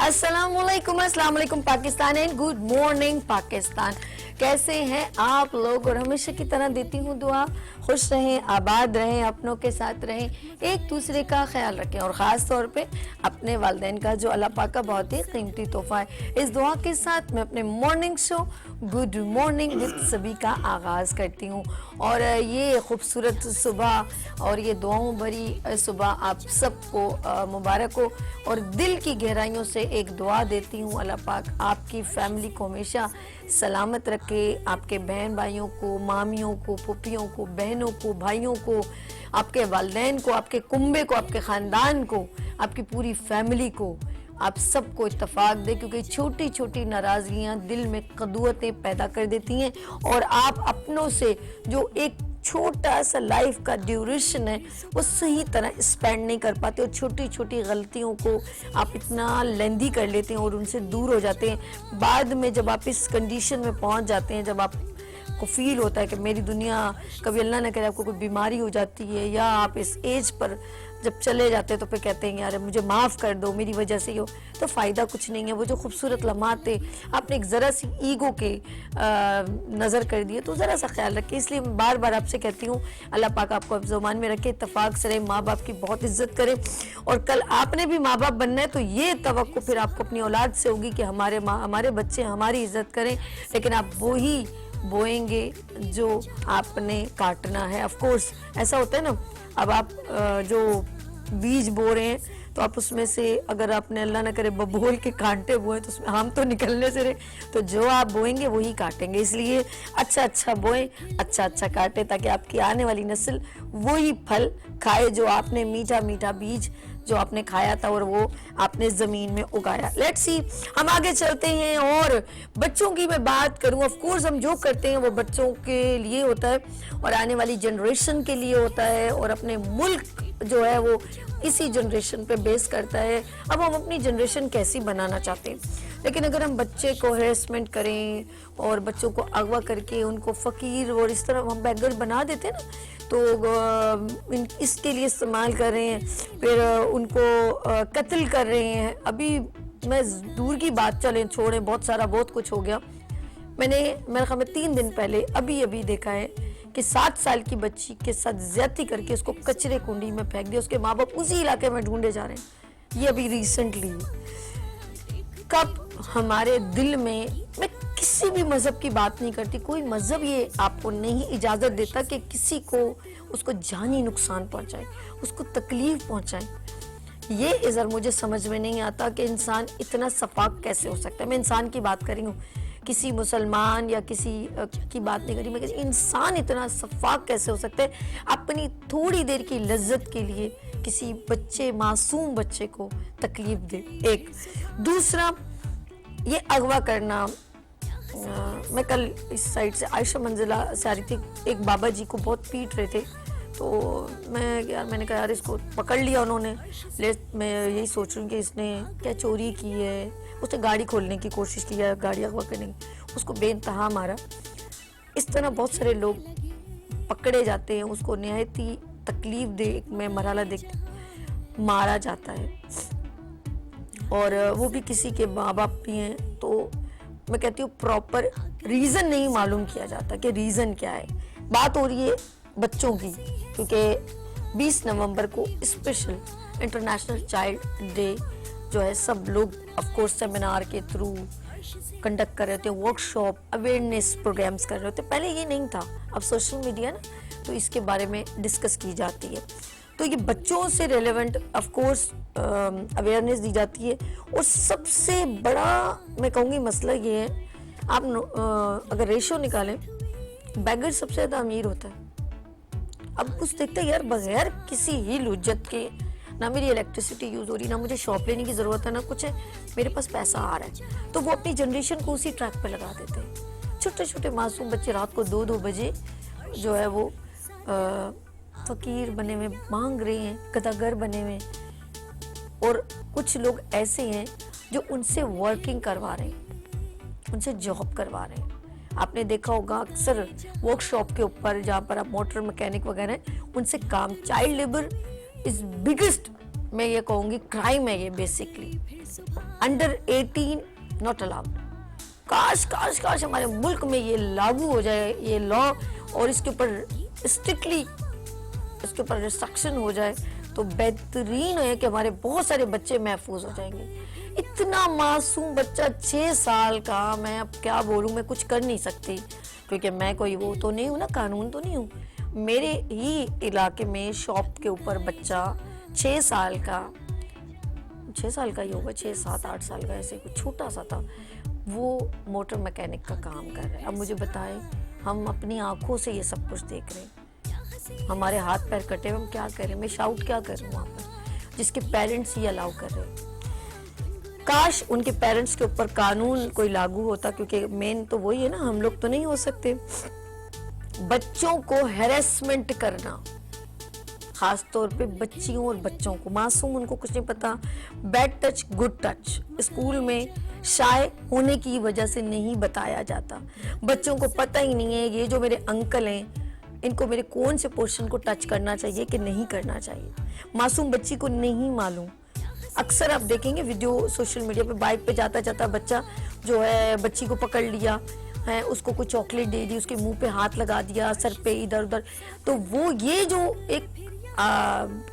अस्सलाम वालेकुम Pakistan and good morning Pakistan. कैसे हैं आप लोग? और हमेशा की तरह देती हूँ दुआ, खुश रहें, आबाद रहें, अपनों के साथ रहें, एक दूसरे का ख्याल रखें और ख़ास तौर पे अपने वालिदैन का जो अल्लाह पाक का बहुत ही कीमती तोहफा है। इस दुआ के साथ मैं अपने morning show good morning with सभी का आगाज़ करती हूँ। और ये खूबसूरत सुबह और ये दुआओं भरी सुबह आप सबको मुबारक हो। और दिल की गहराइयों से एक दुआ देती हूँ, अल्लाह पाक आपकी फैमिली को हमेशा सलामत रखे, आपके बहन भाइयों को, मामियों को, पुप्पियों को, बहनों को, भाइयों को, आपके वालिदैन को, आपके कुंबे को, आपके ख़ानदान को, आपकी पूरी फैमिली को, आप सबको इत्तफाक दे, क्योंकि छोटी छोटी नाराज़गियाँ दिल में कदुअतें पैदा कर देती हैं और आप अपनों से जो एक छोटा सा लाइफ का ड्यूरेशन है वो सही तरह स्पेंड नहीं कर पाते और छोटी छोटी गलतियों को आप इतना लेंदी कर लेते हैं और उनसे दूर हो जाते हैं। बाद में जब आप इस कंडीशन में पहुंच जाते हैं, जब आप को फील होता है कि मेरी दुनिया, कभी अल्लाह न करे आपको कोई बीमारी हो जाती है या आप इस एज पर जब चले जाते हैं तो फिर कहते हैं यार मुझे माफ़ कर दो, मेरी वजह से हो, तो फ़ायदा कुछ नहीं है। वो जो खूबसूरत लम्हात थे आपने एक ज़रा सी ईगो के नज़र कर दिए, तो ज़रा सा ख्याल रखें। इसलिए मैं बार बार आपसे कहती हूँ अल्लाह पाक आपको ज़ुबान में रखे, इत्तफाक से रहे, माँ बाप की बहुत इज्जत करें। और कल आपने भी माँ बाप बनना है तो ये तवक्को फिर आपको अपनी औलाद से होगी कि हमारे बच्चे हमारी इज्जत करें, लेकिन आप वो ही बोएंगे जो आपने काटना है। ऑफ कोर्स ऐसा होता है ना, अब आप जो बीज बो रहे हैं तो आप उसमें से अगर आपने अल्लाह ना करे बबूल के कांटे बोए तो उसमें हम तो निकलने से रहे, तो जो आप बोएंगे वही काटेंगे। इसलिए अच्छा अच्छा बोएं, अच्छा अच्छा काटें, ताकि आपकी आने वाली नस्ल वही फल खाए जो आपने मीठा मीठा बीज जो आपने खाया था और वो आपने ज़मीन में उगाया। लेट्स सी, हम आगे चलते हैं और बच्चों की मैं बात करूं। ऑफ कोर्स हम जो करते हैं वो बच्चों के लिए होता है और आने वाली जनरेशन के लिए होता है और अपने मुल्क जो है वो इसी जनरेशन पे बेस करता है। अब हम अपनी जनरेशन कैसी बनाना चाहते हैं, लेकिन अगर हम बच्चे को हेरसमेंट करें और बच्चों को अगवा करके उनको फ़कीर और इस तरह हम बेगर बना देते हैं ना, तो इसके लिए इस्तेमाल कर रहे हैं, फिर उनको कत्ल कर रहे हैं। अभी मैं दूर की बात चलें छोड़ें, बहुत सारा बहुत कुछ हो गया। मैंने मेरे ख्याल में 3 दिन पहले अभी देखा है कि 7 साल की बच्ची के साथ ज्यादती करके उसको कचरे कुंडी में फेंक दिया। उसके माँ बाप उसी इलाके में ढूंढे जा रहे हैं। ये अभी रिसेंटली। कब हमारे दिल में, मैं किसी भी मजहब की बात नहीं करती, कोई मजहब ये आपको नहीं इजाजत देता कि किसी को उसको जानी नुकसान पहुंचाए, उसको तकलीफ पहुंचाए। ये इधर मुझे समझ में नहीं आता कि इंसान इतना सफाक कैसे हो सकता है। मैं इंसान की बात कर रही हूँ, किसी मुसलमान या किसी की बात नहीं करी, मैं किसी इंसान इतना सफाक कैसे हो सकता है अपनी थोड़ी देर की लज्जत के लिए किसी बच्चे, मासूम बच्चे को तकलीफ दे। एक दूसरा, ये अगवा करना। मैं कल इस साइड से आयशा मंजिला से आ रही थी, एक बाबा जी को बहुत पीट रहे थे, तो मैंने कहा यार इसको पकड़ लिया उन्होंने। मैं यही सोच रही हूँ कि इसने क्या चोरी की है। उसने गाड़ी खोलने की कोशिश की है, गाड़ी अगवा करने की, उसको बेइंतहा मारा। इस तरह बहुत सारे लोग पकड़े जाते हैं, उसको निहायत ही तकलीफ दे में मरहला देखते मारा जाता है, और वो भी किसी के माँ बाप भी हैं। तो मैं कहती हूँ प्रॉपर रीज़न नहीं मालूम किया जाता कि रीज़न क्या है। बात हो रही है बच्चों की, क्योंकि 20 नवंबर को स्पेशल इंटरनेशनल चाइल्ड डे जो है सब लोग ऑफ कोर्स सेमिनार के थ्रू कंडक्ट कर रहे थे, वर्कशॉप, अवेयरनेस प्रोग्राम्स कर रहे थे। पहले ये नहीं था, अब सोशल मीडिया ना, तो इसके बारे में डिस्कस की जाती है। तो ये बच्चों से रेलेवेंट ऑफ कोर्स अवेयरनेस दी जाती है। और सबसे बड़ा मैं कहूँगी मसला ये है, आप अगर रेशो निकालें, बैगर सबसे ज़्यादा अमीर होता है। अब कुछ देखते हैं यार, बगैर किसी ही लुज्जत के, ना मेरी इलेक्ट्रिसिटी यूज़ हो रही, ना मुझे शॉप लेने की ज़रूरत है, ना कुछ है, मेरे पास पैसा आ रहा है, तो वो अपनी जनरेशन को उसी ट्रैक पे लगा देते हैं। छोटे छोटे मासूम बच्चे रात को 2-2 बजे जो है वो फ़कीर बने हुए मांग रहे हैं, गदागर बने हुए। और कुछ लोग ऐसे हैं जो उनसे वर्किंग करवा रहे हैं, उनसे जॉब करवा रहे हैं। आपने देखा होगा अक्सर वर्कशॉप के ऊपर जहाँ पर आप मोटर मैकेनिक वगैरह हैं, उनसे काम, चाइल्ड लेबर इज बिगेस्ट मैं ये कहूँगी क्राइम है ये बेसिकली। Under 18 not allowed. काश काश काश हमारे मुल्क में ये लागू हो जाए ये लॉ, और इसके ऊपर स्ट्रिक्टली इसके ऊपर रिस्ट्रिक्शन हो जाए तो बेहतरीन है कि हमारे बहुत सारे बच्चे महफूज हो जाएंगे। इतना मासूम बच्चा 6 साल का, मैं अब क्या बोलूँ, मैं कुछ कर नहीं सकती क्योंकि मैं कोई वो तो नहीं हूँ ना, कानून तो नहीं हूँ। मेरे ही इलाके में शॉप के ऊपर बच्चा 6 साल का, 6 साल का ही होगा, 6, 7, 8 साल का, ऐसे कुछ छोटा सा था, वो मोटर मैकेनिक का काम कर रहा है। अब मुझे बताएं, हम अपनी आंखों से ये सब कुछ देख रहे हैं, हमारे हाथ पैर कटे हुए, हम क्या करें? मैं शाउट क्या करूं वहाँ पर, जिसके पेरेंट्स ही अलाउ कर रहे हैं। काश उनके पेरेंट्स के ऊपर कानून कोई लागू होता, क्योंकि मेन तो वही है ना, हम लोग तो नहीं हो सकते। बच्चों को हैरेसमेंट करना, खास तौर पे बच्चियों और बच्चों को, मासूम, उनको कुछ नहीं पता, bad touch good touch school में शाय होने की वजह से नहीं बताया जाता। बच्चों को पता ही नहीं है ये जो मेरे अंकल हैं इनको मेरे कौन से पोर्शन को टच करना चाहिए कि नहीं करना चाहिए। मासूम बच्ची को नहीं मालूम। अक्सर आप देखेंगे वीडियो सोशल मीडिया पे, बाइक पे जाता जाता बच्चा जो है बच्ची को पकड़ लिया है, उसको कोई चॉकलेट दे दी, उसके मुंह पे हाथ लगा दिया, सर पे इधर उधर। तो वो ये जो एक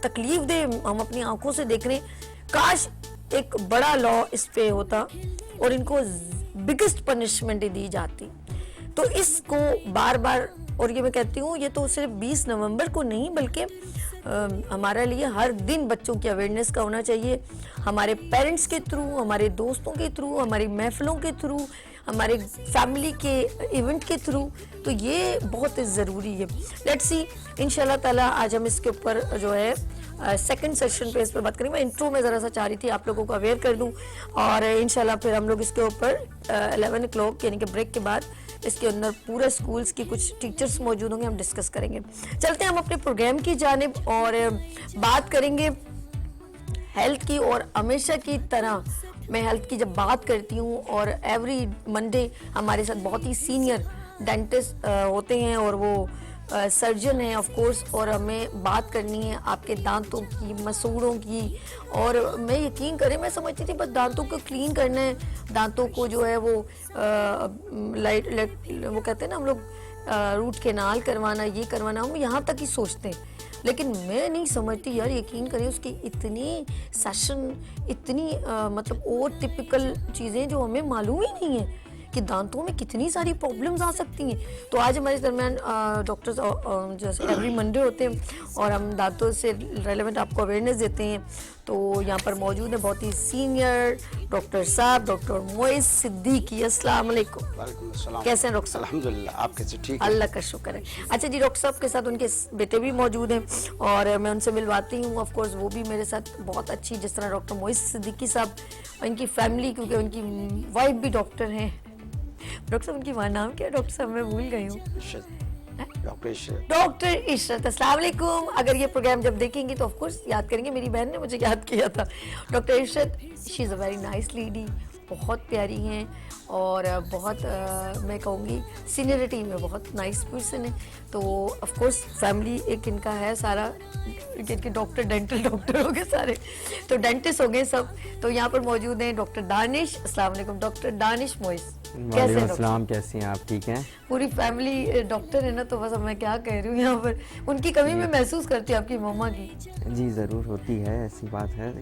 तकलीफ दे हम अपनी आंखों से देख रहे हैं, काश एक बड़ा लॉ इस पे होता और इनको बिगेस्ट पनिशमेंट दी जाती। तो इसको बार बार, और ये मैं कहती हूँ ये तो सिर्फ 20 नवंबर को नहीं बल्कि हमारे लिए हर दिन बच्चों की अवेयरनेस का होना चाहिए, हमारे पेरेंट्स के थ्रू, हमारे दोस्तों के थ्रू, हमारी महफिलों के थ्रू, हमारे फैमिली के इवेंट के थ्रू। तो ये बहुत ज़रूरी है। लेट्स सी, इंशाल्लाह ताला आज हम इसके ऊपर जो है सेकंड सेशन पे इस पर बात करेंगे। मैं इंट्रो में ज़रा सा चाह रही थी आप लोगों को अवेयर कर दूं, और इंशाल्लाह फिर हम लोग इसके ऊपर 11 o'clock यानी कि ब्रेक के बाद इसके अंदर पूरे स्कूल्स की कुछ टीचर्स मौजूद होंगे, हम डिस्कस करेंगे। चलते हैं हम अपने प्रोग्राम की जानिब और बात करेंगे हेल्थ की। और हमेशा की तरह मैं हेल्थ की जब बात करती हूँ, और एवरी मंडे हमारे साथ बहुत ही सीनियर डेंटिस्ट होते हैं और वो सर्जन हैं ऑफ कोर्स, और हमें बात करनी है आपके दांतों की, मसूड़ों की। और मैं यकीन करें, मैं समझती थी बस दांतों को क्लीन करना है, दांतों को जो है वो वो कहते हैं ना हम लोग रूट कैनाल करवाना, ये करवाना, हम यहाँ तक ही सोचते हैं। लेकिन मैं नहीं समझती यार, यकीन करें उसकी इतनी सेशन, इतनी मतलब और टिपिकल चीज़ें जो हमें मालूम ही नहीं है कि दांतों में कितनी सारी प्रॉब्लम्स आ सकती हैं। तो आज हमारे दरमियान डॉक्टर्स जैसे एवरी मंडे होते हैं और हम दांतों से रेलेवेंट आपको अवेयरनेस देते हैं। तो यहाँ पर मौजूद है बहुत ही सीनियर डॉक्टर साहब, डॉक्टर मोइस सिद्दीकी। अस्सलाम वालेकुम। वालेकुम अस्सलाम। कैसे हैं डॉक्टर साहब? अल्हम्दुलिल्लाह, आप कैसे? ठीक है, अल्लाह का शुक्र है। अच्छा जी, डॉक्टर साहब के साथ उनके बेटे भी मौजूद हैं और मैं उनसे मिलवाती हूँ। ऑफ कोर्स वो भी मेरे साथ बहुत अच्छी, जिस तरह डॉक्टर मोइस सिद्दीकी साहब, इनकी फैमिली, क्योंकि उनकी वाइफ भी डॉक्टर हैं। डॉक्टर साहब उनकी वहाँ नाम क्या है डॉक्टर साहब, मैं भूल गई हूँ। डॉक्टर इशरत। अस्सलाम वालेकुम। अगर ये प्रोग्राम जब देखेंगे तो ऑफ कोर्स याद करेंगे, मेरी बहन ने मुझे याद किया था। Doctor Ishrat, she is a very nice lady, बहुत प्यारी हैं और बहुत मैं कहूँगी सीनियरिटी में बहुत नाइस पर्सन है। तो ऑफ कोर्स फैमिली एक इनका है सारा, इनके डॉक्टर, डेंटल डॉक्टर हो गए सारे, तो डेंटिस्ट हो गए सब। तो यहाँ पर मौजूद हैं डॉक्टर दानिश। अस्सलाम वालेकुम डॉक्टर दानिश मोइस। कैसे हैं? कैसी हैं आप? ठीक हैं? पूरी फैमिली डॉक्टर है ना, तो बस अब मैं क्या कह रही हूँ, यहाँ पर उनकी कमी मैं महसूस करती हूँ, आपकी मम्मा की। जी ज़रूर होती है, ऐसी बात है,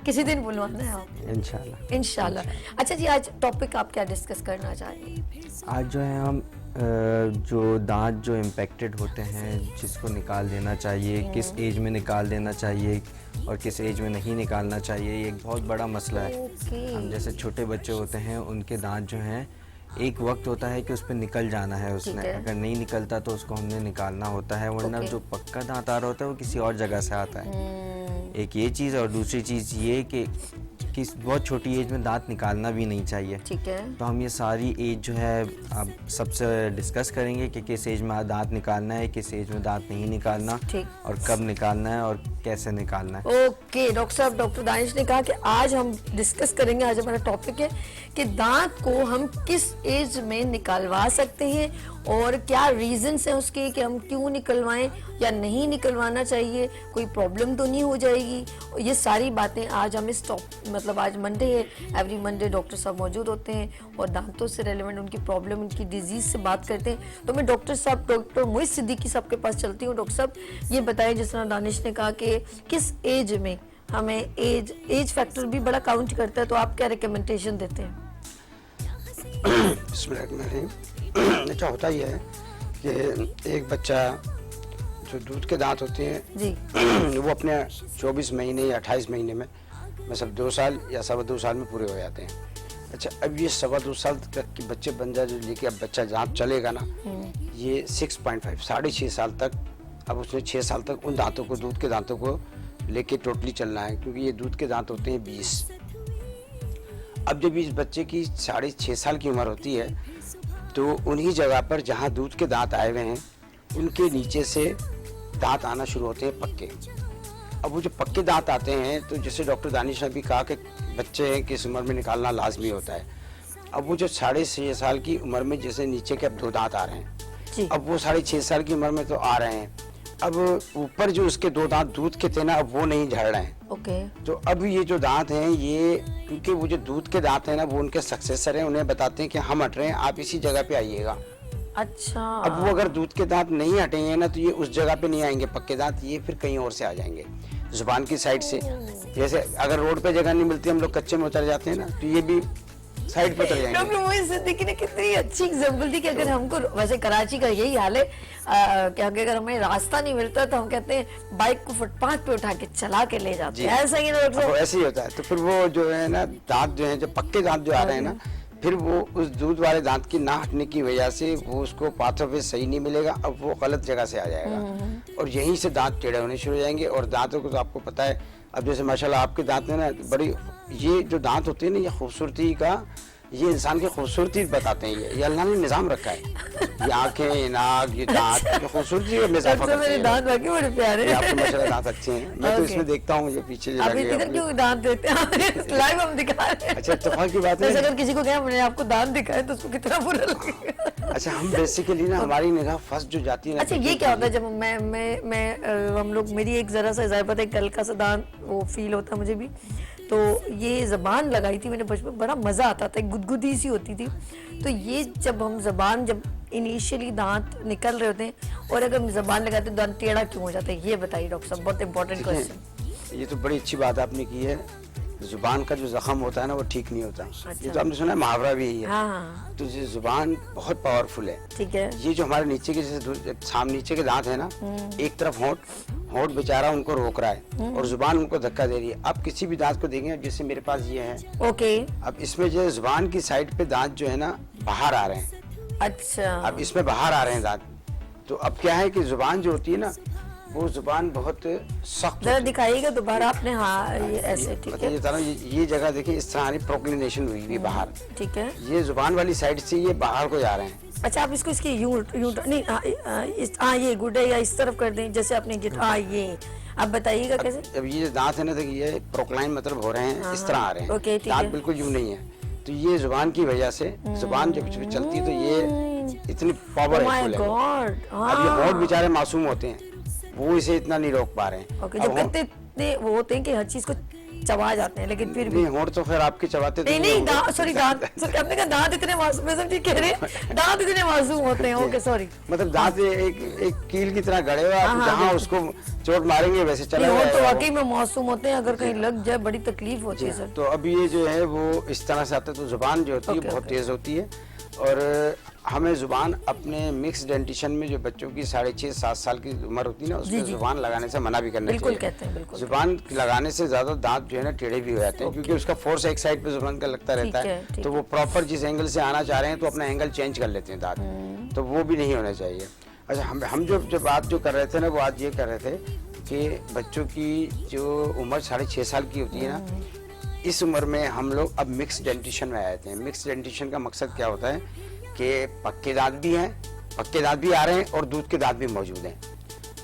किसी दिन बुलवाना है आप, इंशाल्लाह। इंशाल्लाह। अच्छा जी, आज टॉपिक आप क्या डिस्कस करना चाहेंगे? आज जो है हम जो दांत जो इम्पेक्टेड होते हैं, जिसको निकाल देना चाहिए, किस एज में निकाल देना चाहिए और किस एज में नहीं निकालना चाहिए, ये एक बहुत बड़ा मसला है। हम जैसे छोटे बच्चे होते हैं, उनके दांत जो हैं, एक वक्त होता है कि उस पर निकल जाना है उसने, अगर नहीं निकलता तो उसको हमने निकालना होता है, वरना जो पक्का दांत आ रहा होता है वो किसी और जगह से आता है। एक ये चीज़, और दूसरी चीज़ ये कि बहुत छोटी एज में दांत निकालना भी नहीं चाहिए। ठीक है। तो हम ये सारी एज जो है अब सबसे डिस्कस करेंगे कि किस एज में दांत निकालना है, किस एज में दांत नहीं निकालना, और कब निकालना है, और कैसे निकालना है। ओके डॉक्टर साहब, डॉक्टर दानिश ने कहा कि आज हम डिस्कस करेंगे, आज हमारा टॉपिक है कि दांत को हम किस एज में निकलवा सकते हैं और क्या रीजंस हैं उसके कि हम क्यों निकलवाएं या नहीं निकलवाना चाहिए, कोई प्रॉब्लम तो नहीं हो जाएगी। ये सारी बातें आज हम इस मतलब आज मंडे है, एवरी मंडे डॉक्टर साहब मौजूद होते हैं और दांतों से रेलेवेंट उनकी प्रॉब्लम, उनकी डिजीज से बात करते हैं। तो मैं डॉक्टर साहब, डॉक्टर मोहित सिद्दीकी साहब के पास चलती हूँ। डॉक्टर साहब ये बताएं, जिस तरह दानिश ने कहा कि किस एज में हमें, एज फैक्टर भी बड़ा काउंट करता है, तो आप क्या रिकमेंडेशन देते हैं? अच्छा, होता ही है कि एक बच्चा जो दूध के दांत होते हैं जी वो अपने 24 महीने या 28 महीने में मतलब 2 साल या 2.25 साल में पूरे हो जाते हैं। अच्छा, अब ये 2.25 साल तक के बच्चे बन जाए जो लेके अब बच्चा दांत चलेगा ना, ये 6.5 6.5 साल तक, अब उसने 6 साल तक उन दांतों को, दूध के दांतों को लेके टोटली चलना है, क्योंकि ये दूध के दांत होते हैं 20। अब जब इस बच्चे की 6.5 साल की उम्र होती है तो उन्हीं जगह पर जहाँ दूध के दांत आए हुए हैं उनके नीचे से दांत आना शुरू होते हैं पक्के। अब वो जो पक्के दांत आते हैं, तो जैसे डॉक्टर दानिश ने भी कहा कि बच्चे किस उम्र में निकालना लाजमी होता है। अब वो जो 6.5 साल की उम्र में जैसे नीचे के अब 2 दांत आ रहे हैं, अब वो 6.5 साल की उम्र में तो आ रहे हैं, अब ऊपर जो उसके 2 दांत दूध के थे ना, अब वो नहीं झड़ रहे हैं। ओके तो अब ये जो दांत हैं, ये क्योंकि वो जो दूध के दांत हैं ना, वो उनके सक्सेसर हैं, उन्हें बताते हैं कि हम हट रहे हैं, आप इसी जगह पे आइएगा। अच्छा, अब वो अगर दूध के दांत नहीं हटेंगे ना, तो ये उस जगह पे नहीं आएंगे पक्के दांत, ये फिर कहीं और से आ जाएंगे जुबान की साइड से। जैसे अगर रोड पे जगह नहीं मिलती, हम लोग कच्चे में उतर जाते हैं ना, तो ये भी साइड पे उतर जाएंगे। डॉक्टर मोहित सिद्दीकी ने कितनी अच्छी एग्जाम्पल दी कि अगर हमको, वैसे कराची का यही हाल है कि अगर हमें रास्ता नहीं मिलता तो हम कहते हैं बाइक को फुटपाथ पे उठा के चला के ले जाते हैं, ऐसा ही है ना डॉक्टर साहब? ऐसे ही होता है। तो फिर वो जो है ना दांत जो है, जो पक्के दांत जो आ रहे हैं ना, फिर वो उस दूध वाले दांत की ना हटने की वजह से वो उसको पाथवे सही नहीं मिलेगा, अब वो गलत जगह से आ जाएगा और यहीं से दांत टेढ़े होने शुरू हो जाएंगे। और दांतों को तो आपको पता है, अब जैसे माशाल्लाह आपके दांत में ना बड़ी, ये जो दांत होते हैं ना, ये खूबसूरती का, ये इंसान की खूबसूरती बताते हैं। ये अल्लाह ने निजाम रखा है, ये आंखें, नाक, ये दांत, ये खूबसूरती में इजाफा करते हैं। मेरे दांत बाकी बड़े प्यारे ये आपके माशाल्लाह दांत अच्छे हैं। मैं तो इसमें देखता हूँ ये पीछे जो अभी लगे इधर क्यों दांत देते हैं? लाइव हम दिखा रहे हैं। अच्छा, इत्तेफाक की बात वैसे है। अगर किसी को कहा मैंने आपको दांत दिखाए तो उसको कितना बुरा लगेगा। अच्छा, हम बेसिकली ना हमारी निगाह फर्स्ट जो जाती है ना, अच्छा, ये क्या होता है जब मैं हम लोग, मेरी एक जरा सा इजाफत है, हल्का सा दांत वो फील होता है मुझे भी, तो ये ज़बान लगाई थी मैंने बचपन, बड़ा मज़ा आता था, गुदगुदी सी होती थी। तो ये जब हम ज़बान, जब इनिशियली दांत निकल रहे होते हैं और अगर हम ज़बान लगाते हैं दांत टेढ़ा क्यों हो जाता है, ये बताइए डॉक्टर साहब, बहुत इंपॉर्टेंट क्वेश्चन। ये तो बड़ी अच्छी बात आपने की है। जुबान का जो जख्म होता है ना, वो ठीक नहीं होता। ये तो आपने सुना है, मुहावरा भी यही है। हाँ, तो ये जुबान बहुत पावरफुल है। ठीक है। ये जो हमारे नीचे के जैसे सामने नीचे के दांत है ना, एक तरफ होंठ बेचारा उनको रोक रहा है और जुबान उनको धक्का दे रही है। आप किसी भी दांत को देखें, जैसे मेरे पास ये है, ओके, अब इसमें जो जुबान की साइड पे दांत जो है ना बाहर आ रहे हैं। अच्छा, अब इसमें बाहर आ रहे हैं दांत। तो अब क्या है कि जुबान जो होती है ना, वो जुबान बहुत सख्त। जरा दिखाइएगा दोबारा आपने। हाँ, ये ऐसे, ठीक है, ये जगह देखिए, इस तरह प्रोक्लिनेशन हुई हुई बाहर, ठीक है। ये जुबान वाली साइड से ये बाहर को जा रहे हैं। अच्छा, आप इसको इसकी यूं नहीं, हाँ ये गुड है, या इस तरफ कर दें जैसे आपने हाँ ये, आप बताइएगा कैसे? अब ये दांत है ना, देखिए ये प्रोक्लाइन मतलब हो रहे हैं, इस तरह आ रहे हैं। ओके, ठीक दांत है। बिल्कुल यूं नहीं है। तो ये जुबान की वजह से, जुबान जब चलती है तो ये इतनी पावरफुल है। अब ये होंठ बेचारे मासूम होते हैं, वो इसे इतना नहीं रोक पा रहे हैं। ओके, जब कहते इतने वो होते हैं कि हर चीज को चबा जाते हैं, लेकिन फिर भी नहीं, होंठ तो खैर आपके चबाते नहीं, दांत, सॉरी दांत, आपने कहा दांत इतने मासूम, मैं समझी कह रहे हैं दांत इतने मासूम होते हैं। ओके, सॉरी, मतलब दांत एक कील की तरह गड़े हुए, आप जहाँ उसको चोट मारेंगे वैसे चला तो जाएगा। वाकई में मासूम होते हैं, अगर कहीं लग जाए बड़ी तकलीफ होती है सर। तो अब ये जो है वो इस तरह से आता है। तो जुबान जो होती है बहुत तेज होती है और हमें जुबान अपने मिक्स डेंटिशन में, जो बच्चों की 6.5-7 साल की उम्र होती है ना, उसमें जुबान लगाने से मना भी करना बिल्कुल चाहिए। कहते हैं, बिल्कुल। जुबान लगाने से ज्यादा दांत जो है ना टेढ़े भी हो जाते हैं, क्योंकि उसका फोर्स एक साइड पे जुबान का लगता रहता है। तो वो प्रॉपर जिस एंगल से आना चाह रहे हैं तो अपना एंगल चेंज कर लेते हैं दांत, तो वो भी नहीं होना चाहिए। अच्छा, हम जो बात जो कर रहे थे ना, वो आज ये कर रहे थे कि बच्चों की जो उम्र 6.5 साल की होती है ना, इस उम्र में हम लोग अब मिक्स डेंटिशन में आ जाते हैं। मिक्स डेंटिशन का मकसद क्या होता है कि पक्के दांत भी हैं, पक्के दांत भी आ रहे हैं और दूध के दांत भी मौजूद हैं।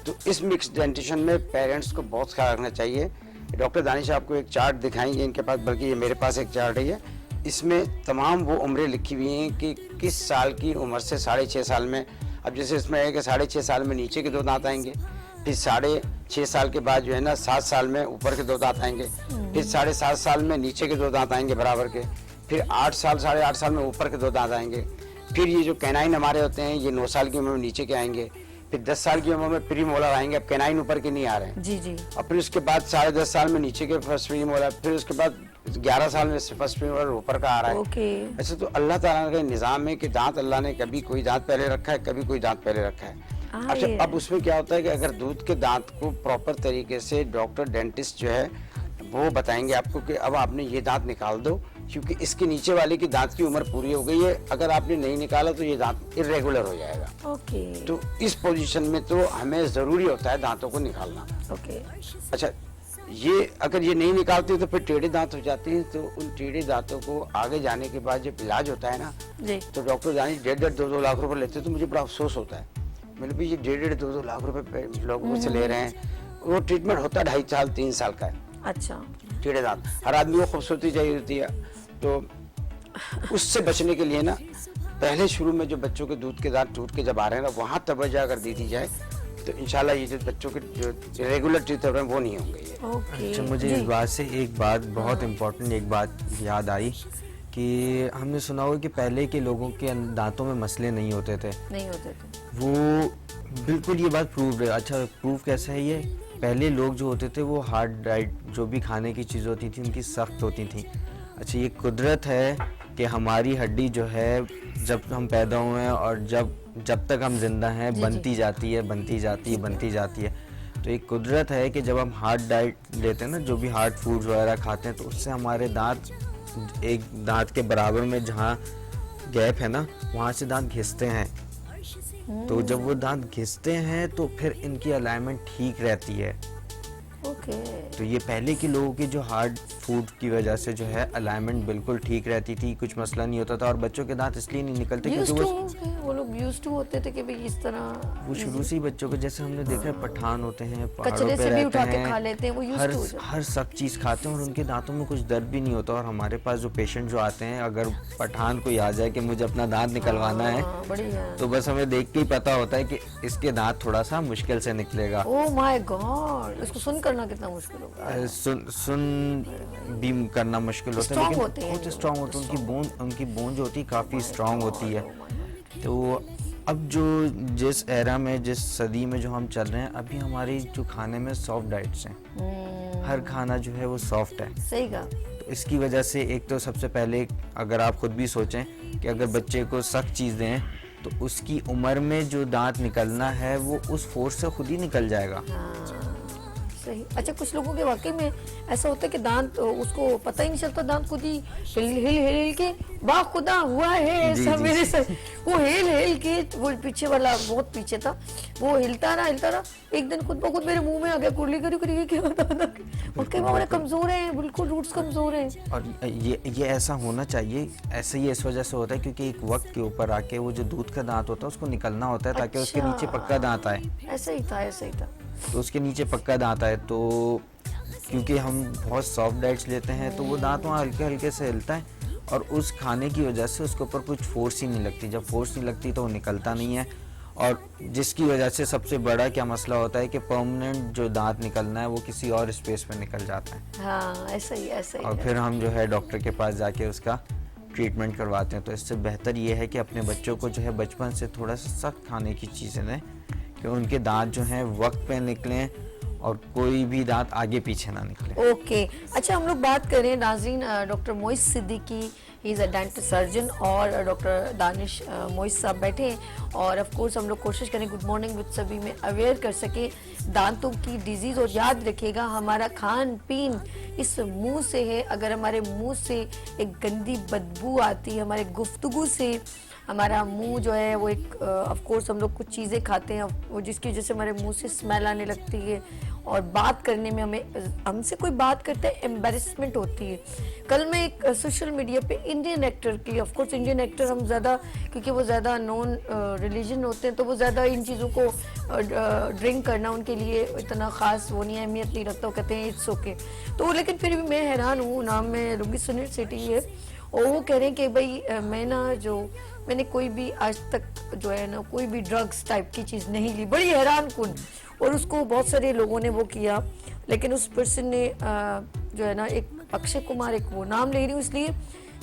तो इस मिक्स डेंटिशन में पेरेंट्स को बहुत ख्याल रखना चाहिए। डॉक्टर दानिश आपको एक चार्ट दिखाएंगे इनके पास, बल्कि ये मेरे पास एक चार्ट है, इसमें तमाम वो उम्रें लिखी हुई हैं कि किस साल की उम्र से 6.5 साल में, अब जैसे इसमें है कि 6.5 साल में नीचे के 2 दांत आएंगे, फिर 6.5 साल के बाद जो है ना 7 साल में ऊपर के 2 दांत आएंगे, फिर 7.5 साल में नीचे के 2 दांत आएंगे बराबर के, फिर 8 साल 8.5 साल में ऊपर के 2 दांत आएंगे, फिर ये जो कैनाइन हमारे होते हैं ये 9 साल की उम्र में नीचे के आएंगे, फिर 10 साल की उम्र में प्री मोलर आएंगे, अब कैनाइन ऊपर के नहीं आ रहे हैं जी जी। और फिर उसके बाद 10.5 साल में नीचे के फर्स्ट प्री मोलर, फिर उसके बाद 11 साल में फर्स्ट प्री मोलर ऊपर का आ रहा है। ओके। ऐसे तो अल्लाह ताला का निज़ाम है कि दांत अल्लाह ने कभी कोई दांत पहले रखा है, कभी कोई दांत पहले रखा है। अच्छा, अब उसमें क्या होता है कि अगर दूध के दांत को प्रॉपर तरीके से डॉक्टर डेंटिस्ट जो है वो बताएंगे आपको कि अब आपने ये दांत निकाल दो, क्योंकि इसके नीचे वाले की दांत की उम्र पूरी हो गई है, अगर आपने नहीं निकाला तो ये दांत इर्रेगुलर हो जाएगा। ओके। तो इस पोजीशन में तो हमें ज़रूरी होता है दांतों को निकालना। ओके। अच्छा, ये अगर ये नहीं निकालते तो फिर टेढ़े दांत हो जाते हैं, तो उन टेढ़े दांतों को आगे जाने के बाद जब इलाज होता है ना, जी। तो डॉक्टर जानी 1.5-2 लाख रुपए लेते हैं, तो मुझे बड़ा अफसोस होता है। मैंने भी ये 1.5-2 लाख रुपए लोगों से ले रहे हैं, वो ट्रीटमेंट होता है 2.5 साल 3 साल का है। अच्छा। टेढ़े दांत, हर आदमी को खूबसूरती चाहिए होती है, तो उससे बचने के लिए ना पहले शुरू में जो बच्चों के दूध के दांत टूट के जब आ रहे हैं ना, वहाँ तवज्जो अगर दी जाए तो इंशाल्लाह ये जो बच्चों के जो रेगुलर टीथ हो रहे हैं वो नहीं होंगे ये। ओके। अच्छा, मुझे इस बात से एक बात बहुत इम्पोर्टेंट एक बात याद आई कि हमने सुना होगा कि पहले के लोगों के दांतों में मसले नहीं होते थे। नहीं होते थे। वो बिल्कुल ये बात प्रूव है। अच्छा, प्रूव कैसे है ये? पहले लोग जो होते थे वो हार्ड डाइट, जो भी खाने की चीज़ होती थी उनकी सख्त होती थी। अच्छा, ये कुदरत है कि हमारी हड्डी जो है जब हम पैदा हुए हैं और जब तक हम जिंदा हैं बनती जाती है, बनती जाती है, बनती जाती है। तो एक कुदरत है कि जब हम हार्ड डाइट लेते हैं ना, जो भी हार्ड फूड्स वगैरह खाते हैं, तो उससे हमारे दांत एक दांत के बराबर में जहाँ गैप है ना, वहाँ से दांत घिसते हैं। तो जब वो दांत घिसते हैं तो फिर इनकी अलाइनमेंट ठीक रहती है। ओके। तो ये पहले के लोगों की जो हार्ड फूड की वजह से जो है अलाइनमेंट बिल्कुल ठीक रहती थी, कुछ मसला नहीं होता था। और बच्चों के दांत इसलिए नहीं निकलते क्योंकि वो लोग यूज्ड टू होते थे कि भाई इस तरह वो शुरू से ही बच्चों को, जैसे हमने देखा है पठान होते हैं, पहाड़ों कचरे पे से भी उठा रहते के हैं, खा लेते हैं, वो यूज्ड टू हो जाते हर सख्त चीज़ खाते हैं और उनके दांतों में कुछ दर्द भी नहीं होता। और हमारे पास जो पेशेंट जो आते हैं, अगर पठान कोई आ जाए कि मुझे अपना दांत निकलवाना है, हाँ, बढ़िया। तो बस हमें देख के ही पता होता है कि इसके दांत थोड़ा सा मुश्किल से निकलेगा। ओह माय गॉड, इसको सुन करना कितना मुश्किल होगा। सुन भी करना मुश्किल होता है, Strong लेकिन होते हैं बहुत ये स्ट्रांग होते हैं। उनकी बोन जो होती है काफ़ी स्ट्रांग होती है। तो अब जो जिस एरा में, जिस सदी में जो हम चल रहे हैं, अभी हमारी जो खाने में सॉफ्ट डाइट्स हैं, हर खाना जो है वो सॉफ्ट है। सही कहा। तो इसकी वजह से एक तो सबसे पहले अगर आप खुद भी सोचें कि अगर बच्चे को सख्त चीज़ दें तो उसकी उम्र में जो दांत निकलना है वो उस फोर्स से खुद ही निकल जाएगा। सही। अच्छा, कुछ लोगों के वाकई में ऐसा होता है कि दांत उसको पता ही नहीं चलता, दांत खुद ही हिल हिल हिल के वाह खुदा हुआ है ऐसा मेरे साथ। वो हिल हिल के, वो पीछे वाला बहुत पीछे था, वो हिलता रहा, एक दिन खुद ब खुद मेरे मुंह में आ गया, कुरली करी क्या होता और कई बड़े कमजोर हैं, बिल्कुल रूट्स कमजोर हैं। और ये ऐसा होना चाहिए। ऐसे ही इस वजह से होता है क्योंकि एक वक्त के ऊपर आके वो जो दूध का दांत होता है उसको निकलना होता है ताकि उसके नीचे पक्का दांत आए। ऐसा ही था। तो उसके नीचे पक्का दांत आए, तो क्योंकि हम बहुत सॉफ्ट डाइट्स लेते हैं तो वो दांत वहाँ हल्के हल्के से हिलता है और उस खाने की वजह से उसके ऊपर कुछ फोर्स ही नहीं लगती। जब फोर्स नहीं लगती तो वो निकलता नहीं है, और जिसकी वजह से सबसे बड़ा क्या मसला होता है कि परमानेंट जो दांत निकलना है वो किसी और स्पेस में निकल जाता है। हाँ, ऐसा ही और फिर हम जो है डॉक्टर के पास जाके उसका ट्रीटमेंट करवाते हैं। तो इससे बेहतर ये है कि अपने बच्चों को जो है बचपन से थोड़ा सा सख्त खाने की चीज़ें दें कि उनके दांत जो हैं वक्त पे निकलें और कोई भी दांत आगे पीछे ना निकले। ओके। अच्छा, हम लोग बात करें नाज़रीन, doctor Moiz Siddiqui, he is a dental surgeon, और डॉक्टर दानिश मोइस साहब बैठे हैं। और ऑफ कोर्स हम लोग कोशिश करें गुड मॉर्निंग विद सभी में अवेयर कर सके दांतों की डिजीज़। और याद रखिएगा, हमारा खान पीन इस मुंह से है। अगर हमारे मुंह से एक गंदी बदबू आती है, हमारे गुफ्तगू से हमारा मुंह जो है वो एक ऑफ कोर्स हम लोग कुछ चीज़ें खाते हैं वो जिसकी वजह से हमारे मुंह से स्मेल आने लगती है, और बात करने में हमसे कोई बात करता है एम्बेरसमेंट होती है। कल मैं एक सोशल मीडिया पे इंडियन एक्टर की, ऑफ कोर्स इंडियन एक्टर हम ज़्यादा, क्योंकि वो ज़्यादा नॉन रिलीजन होते हैं तो वो ज़्यादा इन चीज़ों को ड्रिंक करना उनके लिए इतना ख़ास वो नहीं, अहमियत नहीं रखता, वो कहते हैं इट्स ओके। तो लेकिन फिर भी मैं हैरान हूँ, नाम में रुबी सुनील सेठी है और वो कह रहे हैं कि भाई मैंने कोई भी आज तक जो है ना कोई भी ड्रग्स टाइप की चीज़ नहीं ली। बड़ी हैरान कुन। और उसको बहुत सारे लोगों ने वो किया, लेकिन उस पर्सन ने जो है ना, एक अक्षय कुमार, एक वो नाम ले रही हूँ इसलिए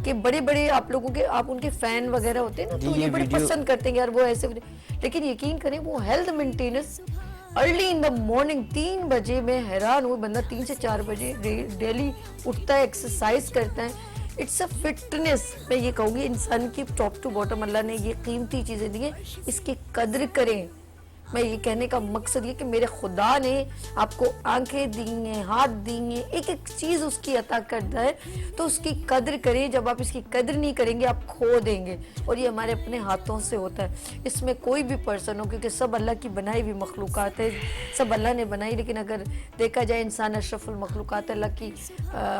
कि बड़े बड़े आप लोगों के, आप उनके फैन वगैरह होते हैं ना, तो ये बड़े पसंद करते हैं यार वो ऐसे। लेकिन यकीन करें वो health maintenance early in the morning 3 बजे, मैं हैरान हूँ, बंदा 3 से 4 बजे डेली उठता है, एक्सरसाइज करता है। It's a fitness. मैं ये कहूँगी इंसान की टॉप टू बॉटम अल्लाह ने ये कीमती चीज़ें दी हैं, इसकी कद्र करें। मैं ये कहने का मकसद ये कि मेरे खुदा ने आपको आंखें दी हैं, हाथ दी हैं, एक एक चीज़ उसकी अता करता है, तो उसकी कद्र करें। जब आप इसकी कद्र नहीं करेंगे आप खो देंगे, और ये हमारे अपने हाथों से होता है। इसमें कोई भी पर्सन हो, क्योंकि सब अल्लाह की बनाई हुई मखलूक़ात है, सब अल्लाह ने बनाई, लेकिन अगर देखा जाए इंसान अशरफुल मखलूक़ात है, अल्लाह की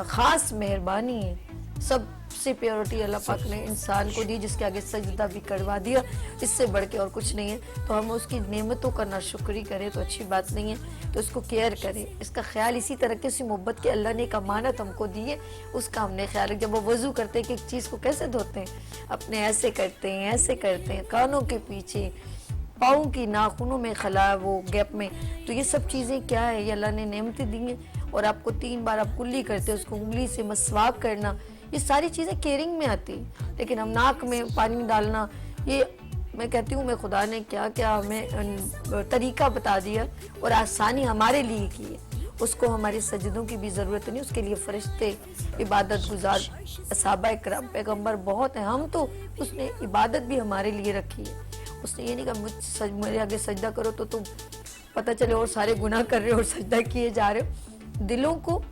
ख़ास मेहरबानी है। सबसे प्योरिटी अल्लाह पाक ने इंसान को दी, जिसके आगे सजदा भी करवा दिया, इससे बढ़ के और कुछ नहीं है। तो हम उसकी नेमतों का नाशुक्री करें तो अच्छी बात नहीं है, तो इसको केयर करें, इसका ख्याल इसी तरह की उसी मोहब्बत के अल्लाह ने एक अमानत हमको दी है, उसका हमने ख्याल रख। जब वो वज़ू करते हैं कि एक चीज़ को कैसे धोते हैं, अपने ऐसे करते हैं, ऐसे करते हैं, कानों के पीछे, पाँव की नाखूनों में खला, वो गैप में, तो ये सब चीज़ें क्या है, ये अल्लाह ने नेमतें दी हैं। और आपको 3 बार आप कुल्ली करते हैं, उसको उंगली से मसवाक करना, ये सारी चीज़ें केयरिंग में आती हैं। लेकिन हम नाक में पानी डालना, ये मैं कहती हूँ मैं खुदा ने क्या क्या हमें तरीका बता दिया और आसानी हमारे लिए की है, उसको हमारे सजदों की भी ज़रूरत नहीं। उसके लिए फरिश्ते, इबादत गुजार, असहाबा इकराम, पैगम्बर बहुत हैं, हम तो उसने इबादत भी हमारे लिए रखी है। उसने ये नहीं कहा मेरे आगे सजदा करो तो तुम पता चले और सारे गुनाह कर रहे हो और सजदा किए जा रहे हो। दिलों को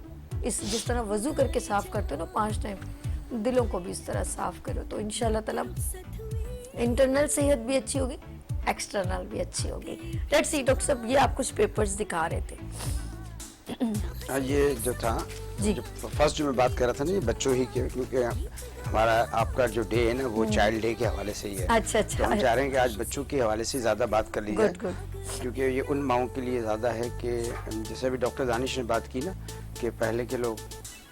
जिस तरह वजू करके साफ करते हो ना 5 टाइम, दिलों को भी इस तरह साफ करो, तो इंशाल्लाह ताला इंटरनल सेहत भी अच्छी होगी, एक्सटर्नल भी अच्छी होगी। लेट्स सी डॉक्टर साहब, ये आप कुछ पेपर्स दिखा रहे थे। हाँ, ये जो था जी, फर्स्ट जो मैं बात कर रहा था ना, ये बच्चों ही के, क्योंकि हमारा आपका जो डे है ना वो चाइल्ड डे के हवाले से ही है। अच्छा तो हम चाह रहे हैं कि आज बच्चों के हवाले से ज़्यादा बात कर ली जाए, क्योंकि ये उन माओं के लिए ज़्यादा है कि जैसे अभी डॉक्टर दानिश ने बात की ना कि पहले के लोग,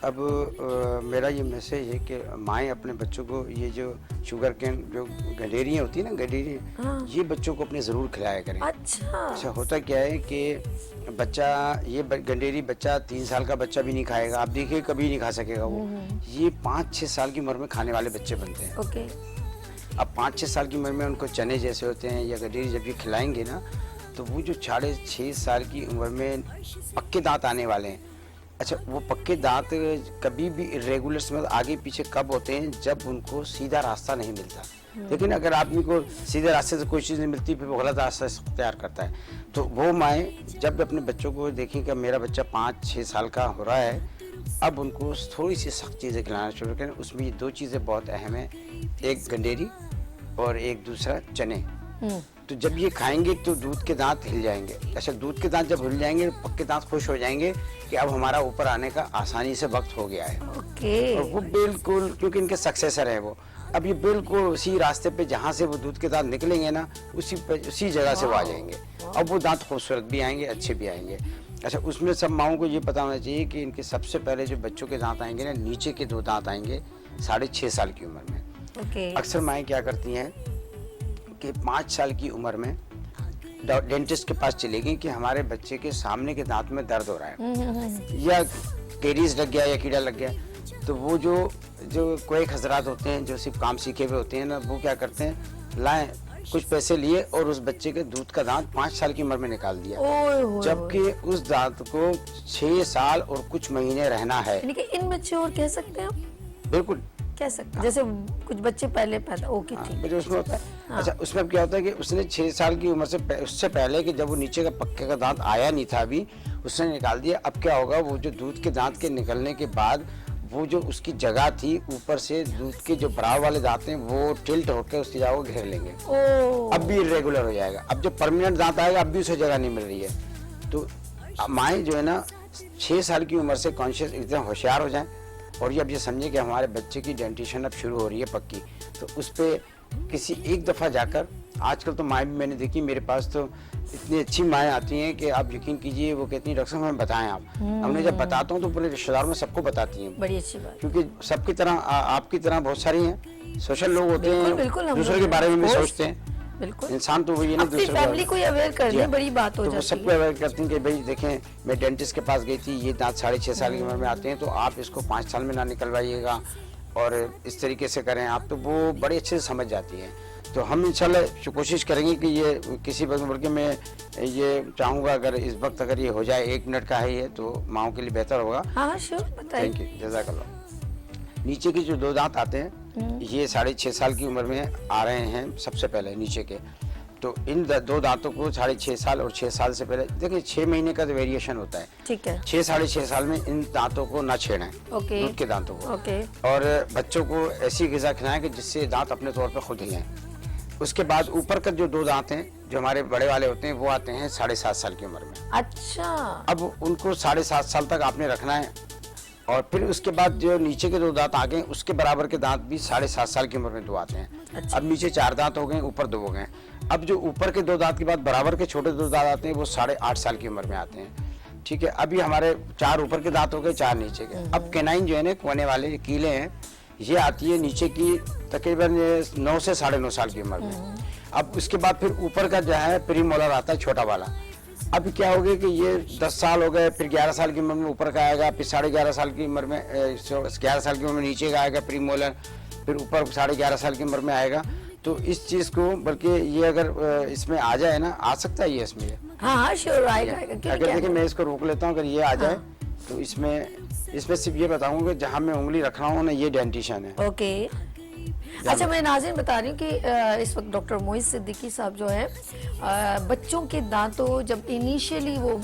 अब मेरा ये मैसेज है कि माएँ अपने बच्चों को ये जो शुगर कैन जो गडेरियाँ होती है ना, गडेरियाँ, हाँ। ये बच्चों को अपने ज़रूर खिलाया करें। अच्छा, होता क्या है कि बच्चा, ये गंडेरी बच्चा 3 साल का बच्चा भी नहीं खाएगा, आप देखिए कभी नहीं खा सकेगा वो। ये 5-6 साल की उम्र में खाने वाले बच्चे बनते हैं। ओके। अब 5-6 साल की उम्र में उनको चने जैसे होते हैं या गंडेरी जब ये खिलाएंगे ना, तो वो जो 6.5 साल की उम्र में पक्के दांत आने वाले हैं। अच्छा, वो पक्के दांत कभी भी इरेगुलर में आगे पीछे कब होते हैं, जब उनको सीधा रास्ता नहीं मिलता। लेकिन अगर आदमी को सीधे रास्ते से कोई चीज़ नहीं मिलती, फिर वो गलत रास्ता इख्तियार करता है। तो वो माएँ जब अपने बच्चों को देखें कि मेरा बच्चा 5-6 साल का हो रहा है, अब उनको थोड़ी सी सख्त चीज़ें खिलाना शुरू करें। उसमें ये 2 चीज़ें बहुत अहम हैं, एक गंडेरी और एक दूसरा चने। तो जब ये खाएंगे तो दूध के दांत हिल जाएंगे। अच्छा, दूध के दांत जब हिल जाएंगे तो पक्के दांत खुश हो जाएंगे कि अब हमारा ऊपर आने का आसानी से वक्त हो गया है। ओके। और वो बिल्कुल, क्योंकि इनके सक्सेसर है वो, अब ये बिल्कुल उसी रास्ते पे जहाँ से वो दूध के दांत निकलेंगे ना, उसी जगह से वो आ जाएंगे। अब वो दांत खूबसूरत भी आएंगे, अच्छे भी आएंगे। अच्छा, उसमें सब माओं को ये पता होना चाहिए कि इनके सबसे पहले जो बच्चों के दांत आएंगे ना, नीचे के 2 दांत आएंगे 6.5 साल की उम्र में। ओके। अक्सर माएँ क्या करती हैं कि 5 साल की उम्र में डेंटिस्ट के पास चले गई कि हमारे बच्चे के सामने के दांत में दर्द हो रहा है या कैरीज लग गया या कीड़ा लग गया। तो वो जो कोई हजरात होते हैं जो सिर्फ काम सीखे हुए होते हैं ना, वो क्या करते हैं, लाएं कुछ पैसे लिए और उस बच्चे के दूध का दांत 5 साल की उम्र में निकाल दिया, जबकि उस दांत को 6 साल और कुछ महीने रहना है। यानी कि इनमेच्योर कह सकते हैं आप? बिल्कुल कह सकते हैं, जैसे कुछ बच्चे पहले पैदा ओके ठीक। उसमें होता है। अच्छा, उसमें क्या होता है कि उसने 6 साल की उम्र से उससे पहले कि जब वो नीचे का पक्के का दांत आया नहीं था अभी, उसने निकाल दिया। अब क्या होगा, वो जो दूध के दांत के निकलने के बाद वो जो उसकी जगह थी ऊपर से दूध के जो बराबर वाले दांत हैं वो टिल्ट होकर उसकी जगह को घेर लेंगे। अब भी इरेगुलर हो जाएगा। अब जो परमानेंट दांत आएगा अब भी उसे जगह नहीं मिल रही है। तो माएँ जो है ना 6 साल की उम्र से कॉन्शियस इतने होशियार हो जाएं और ये अब ये समझे कि हमारे बच्चे की डेंटिशन अब शुरू हो रही है पक्की, तो उस पर किसी एक दफ़ा जाकर, आजकल तो माएँ भी मैंने देखी, मेरे पास तो इतनी अच्छी माएँ आती हैं कि आप यकीन कीजिए, वो कहती हैं डॉक्टर साहब हमें बताएं आप। हमने जब बताता हूँ तो पूरे रिश्तेदारों में सबको बताती हैं, बड़ी अच्छी बात। क्योंकि सबकी तरह आपकी तरह बहुत सारी हैं, सोशल लोग होते बिल्कुल, हैं, बिल्कुल, हम दूसरे लोग के बारे में भी हैं, सोचते हैं। बिल्कुल इंसान तो वही है ना, अपनी दूसरे फैमिली को अवेयर करनी बड़ी बात हो तो वो जाती सबको है। अवेयर करती हैं कि भाई देखें, मैं डेंटिस्ट के पास गई थी, ये दांत 6.5 साल की उम्र में आते हैं, तो आप इसको 5 साल में ना निकलवाइएगा और इस तरीके से करें आप, तो वो बड़े अच्छे से समझ जाती है। तो हम इंशाल्लाह कोशिश करेंगे कि ये किसी वक्त, बल्कि मैं ये चाहूँगा अगर इस वक्त अगर ये हो जाए, 1 मिनट का है ये, तो माओं के लिए बेहतर होगा। हाँ श्योर, बताइए। थैंक यू, जज़ाकल्लाह। नीचे की जो 2 दांत आते हैं, ये 6.5 साल की उम्र में आ रहे हैं सबसे पहले नीचे के, तो इन 2 दांतों को 6.5 साल और 6 साल से पहले, देखिए 6 महीने का तो वेरिएशन होता है, ठीक है। 6-6.5 साल में इन दांतों को ना छेड़ें, ओके। दूध के दांतों को, ओके। और बच्चों को ऐसी ग़िज़ा खिलाएं कि जिससे दांत अपने तौर पे खुद हिलें। उसके बाद ऊपर का जो 2 दांत हैं, जो हमारे बड़े वाले होते हैं, वो आते हैं 7.5 साल की उम्र में। अच्छा, अब उनको 7.5 साल तक आपने रखना है, और फिर उसके बाद जो नीचे के 2 दांत आ गए, उसके बराबर के दांत भी 7.5 साल की उम्र में 2 आते हैं। अच्छा। अब नीचे 4 दांत हो गए, ऊपर 2 हो गए। अब जो ऊपर के 2 दांत के बाद बराबर के छोटे 2 दांत आते हैं, वो 8.5 साल की उम्र में आते हैं। ठीक है, अभी हमारे 4 ऊपर के दांत हो गए, 4 नीचे के। अब कैनाइन जो है ना, कोने वाले कीले हैं, ये आती है नीचे की तकरीबन 9 से 9.5 साल की उम्र में। अब उसके बाद फिर ऊपर का जो है प्री मोलर आता है, छोटा वाला। अब क्या हो गया कि ये 10 साल हो गए, फिर 11 साल की उम्र में ऊपर का आएगा, फिर 11.5 साल की उम्र में 11 साल की उम्र में नीचे का आएगा प्री मोलर, फिर ऊपर 11.5 साल की उम्र में आएगा। तो इस चीज़ को, बल्कि ये अगर इसमें आ जाए ना, आ सकता है ये इसमें, हाँ हाँ श्योर आएगा, क्योंकि अगर क्या देखिए मैं इसको रोक लेता हूँ, अगर ये आ जाए तो इसमें सिर्फ ये बताऊंगा कि जहाँ मैं उंगली रख रहा हूँ ना, ये डेंटिशन है। ओके। अच्छा, मैं नाज़रीन बता रही हूँ कि इस वक्त डॉक्टर मोहित सिद्दीकी साहब जो है, बच्चों के दांतों जब इनिशियली वो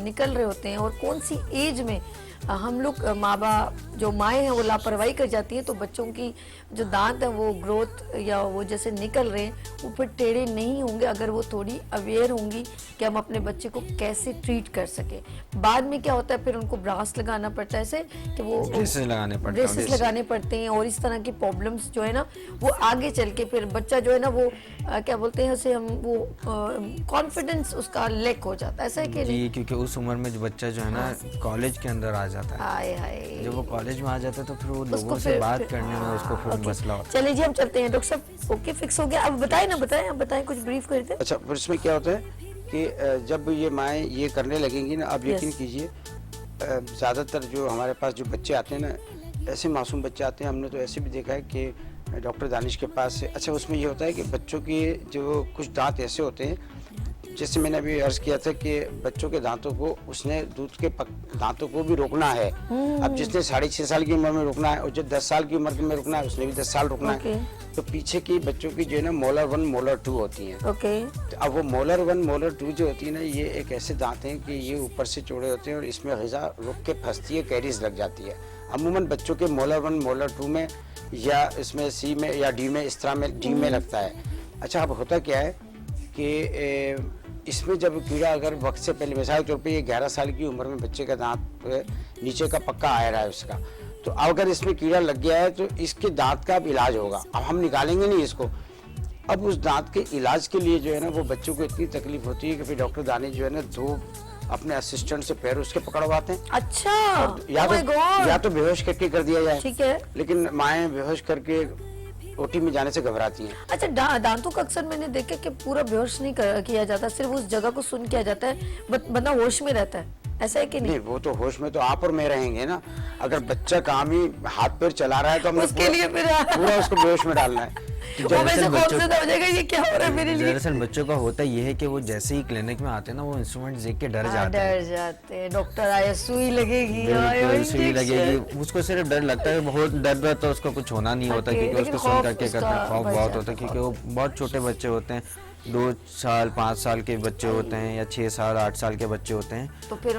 निकल रहे होते हैं, और कौन सी एज में हम लोग माँ बाप जो माएँ हैं वो लापरवाही कर जाती हैं, तो बच्चों की जो दांत है वो ग्रोथ या वो जैसे निकल रहे हैं, वो फिर टेढ़े नहीं होंगे अगर वो थोड़ी अवेयर होंगी कि हम अपने बच्चे को कैसे ट्रीट कर सके। बाद में क्या होता है, फिर उनको ब्रास लगाना पड़ता है, ऐसे कि वो ब्रेसेस लगाने पड़ते हैं, और इस तरह की प्रॉब्लम्स जो है ना, वो आगे चल के फिर बच्चा जो है ना, वो क्या बोलते हैं उसे हम, वो कॉन्फिडेंस उसका लेक हो जाता है, ऐसा है कि नहीं? जी, क्योंकि उस उम्र में जो बच्चा जो है ना कॉलेज के अंदर आ जाता है, हाय हाय, जब वो कॉलेज में आ जाता है तो फिर वो उसको लोगों से फिर- बात करने में उसको फिर ओके। मसला होता है। चलिए जी, हम चलते हैं। डॉक्टर साहब ओके, फिक्स हो गया। अब बताएं ना, आप बताएं, कुछ ब्रीफ कर दें। अच्छा, फिर इसमें क्या होता है कि जब ये माएँ ये करने लगेंगी ना, आप यकीन Yes. कीजिए, ज़्यादातर जो हमारे पास जो बच्चे आते हैं ना, ऐसे मासूम बच्चे आते हैं, हमने तो ऐसे भी देखा है कि डॉक्टर दानिश के पास से। अच्छा, उसमें ये होता है कि बच्चों के जो कुछ दांत ऐसे होते हैं, जैसे मैंने अभी अर्ज किया था कि बच्चों के दांतों को, उसने दूध के दांतों को भी रोकना है। अब जिसने 6.5 साल की उम्र में रुकना है, और जो 10 साल की उम्र में रुकना है, उसने भी 10 साल रुकना ओके। है। तो पीछे की बच्चों की जो है ना, मोलर 1 मोलर 2 होती हैं। ओके। तो अब वो मोलर 1 मोलर 2 जो होती है ना, ये एक ऐसे दांत हैं कि ये ऊपर से चौड़े होते हैं, और इसमें ग़िज़ा रुक के फंसती है, कैरीज लग जाती है। अमूमन बच्चों के मोलर 1 मोलर 2 में, या इसमें सी में या डी में, इस तरह में डी में लगता है। अच्छा, अब होता क्या है कि इसमें जब कीड़ा अगर वक्त से पहले, मिसाल के तौर पे ये 11 साल की उम्र में बच्चे का दांत नीचे का पक्का आ रहा है उसका, तो अगर इसमें कीड़ा लग गया है तो इसके दांत का अब इलाज होगा। अब हम निकालेंगे नहीं इसको। अब उस दांत के इलाज के लिए जो है ना, वो बच्चों को इतनी तकलीफ होती है कि फिर डॉक्टर दानिश जो है ना, 2 अपने असिस्टेंट से पैर उसके पकड़वाते हैं। अच्छा, या oh my God! या तो बेहोश करके कर दिया जाए, ठीक है। लेकिन माएँ बेहोश करके ओटी में जाने से घबराती हैं। अच्छा, दांतों का अक्सर मैंने देखा कि पूरा बेहोश नहीं किया जाता, सिर्फ उस जगह को सुन किया जाता है, बंदा होश में रहता है, ऐसा है कि नहीं? नहीं, वो तो होश में तो आप और मैं रहेंगे ना। अगर बच्चा काम ही हाथ पैर चला रहा है तो हमने उसके लिए फिर पूरा उसको बेहोश में डालना है। वो वैसे खौफजदा हो जाएगा, ये क्या हो रहा है मेरे लिए। दरअसल बच्चों का होता ये है कि वो जैसे ही क्लिनिक में आते हैं ना, वो इंस्ट्रूमेंट देख के डर जाते हैं। डर जाते हैं, डॉक्टर आया, सुई लगेगी, बिल्कुल, सुई लगेगी, उसको सिर्फ डर लगता है, बहुत डर तो उसको कुछ होना नहीं होता, Okay, क्योंकि लेकिन उसको सुन खौफ करके उसका करता खौफ बढ़ बहुत जाता होता है, क्योंकि वो बहुत छोटे बच्चे होते हैं, 2 साल 5 साल के बच्चे होते हैं, या 6 साल 8 साल के बच्चे होते हैं। तो फिर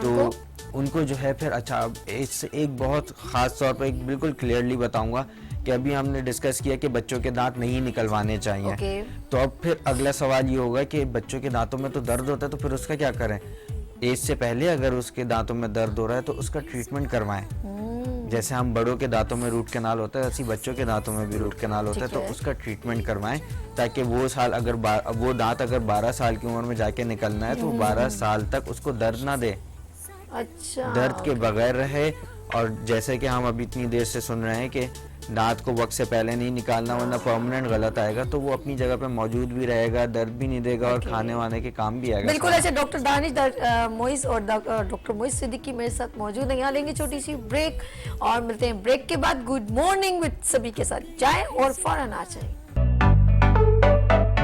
उनको जो है फिर, अच्छा इससे एक बहुत ख़ास तौर पर एक बिल्कुल क्लियरली बताऊंगा कि अभी हमने डिस्कस किया कि बच्चों के दांत नहीं निकलवाने चाहिए। ओके। तो अब फिर अगला सवाल ये होगा कि बच्चों के दांतों में तो दर्द होता है, तो फिर उसका क्या करें? एज से पहले अगर उसके दांतों में दर्द हो रहा है तो उसका ट्रीटमेंट करवाएं। जैसे हम बड़ों के दांतों में रूट कैनाल होता है, ऐसी बच्चों के दांतों में भी रूट कैनाल होता है, ठीक तो है। उसका ट्रीटमेंट करवाएं ताकि वो साल अगर वो दांत अगर 12 साल की उम्र में जाके निकलना है तो 12 साल तक उसको दर्द ना दे, अच्छा, दर्द के बगैर रहे। और जैसे कि हम अभी इतनी देर से सुन रहे हैं कि दांत को वक्त से पहले नहीं निकालना वरना परमानेंट गलत आएगा, तो वो अपनी जगह पे मौजूद भी रहेगा, दर्द भी नहीं देगा और खाने वाने के काम भी आएगा। बिल्कुल। अच्छा, डॉक्टर दानिश मोइस और डॉक्टर मोइस सिद्दीकी मेरे साथ मौजूद हैं। यहाँ लेंगे छोटी सी ब्रेक और मिलते हैं ब्रेक के बाद गुड मॉर्निंग विद सभी के साथ। जाएं और फौरन आ जाएं।